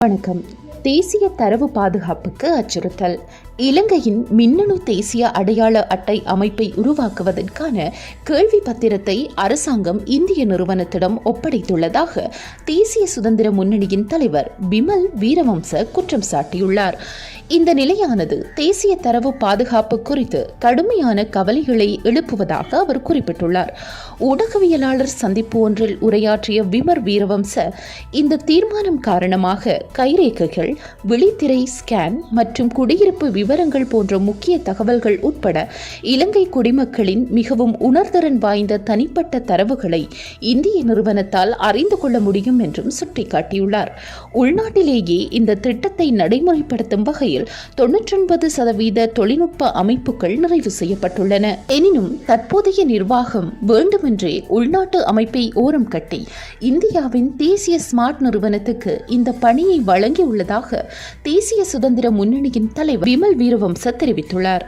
வணக்கம். தேசிய தரவு பாதுகாப்புக்கு அச்சுறுத்தல். இலங்கையின் மின்னணு தேசிய அடையாள அட்டை அமைப்பை உருவாக்குவதற்கான கேள்வி பத்திரத்தை அரசாங்கம் இந்திய நிறுவனத்திடம் ஒப்படைத்துள்ளதாக தேசிய சுதந்திர முன்னணியின் தலைவர் பிமல் வீரவம்ச குற்றம் சாட்டியுள்ளார். இந்த நிலையானது தேசிய தரவு பாதுகாப்பு குறித்து கடுமையான கவலைகளை எழுப்புவதாக அவர் குறிப்பிட்டுள்ளார். ஊடகவியலாளர் சந்திப்பு ஒன்றில் உரையாற்றிய விமர் வீரவம்ச, இந்த தீர்மானம் காரணமாக கைரேகைகள், விழித்திரை ஸ்கேன் மற்றும் குடியிருப்பு விவரங்கள் போன்ற முக்கிய தகவல்கள் உட்பட இலங்கை குடிமக்களின் மிகவும் உணர்திறன் வாய்ந்த தனிப்பட்ட தரவுகளை இந்திய நிறுவனத்தால் அறிந்து கொள்ள முடியும் என்றும் சுட்டிக்காட்டியுள்ளார். உள்நாட்டிலேயே இந்த திட்டத்தை நடைமுறைப்படுத்தும் வகையில் 99% தொழில்நுட்ப அமைப்புகள் நிறைவு செய்யப்பட்டுள்ளன. எனினும் தற்போதைய நிர்வாகம் வேண்டுமென்றே உள்நாட்டு அமைப்பை ஓரம் கட்டி இந்தியாவின் தேசிய ஸ்மார்ட் நிறுவனத்துக்கு இந்த பணியை வழங்கியுள்ளதாக தேசிய சுதந்திர முன்னணியின் தலைவர் பிமல் வீரவம்ச தெரிவித்துள்ளார்.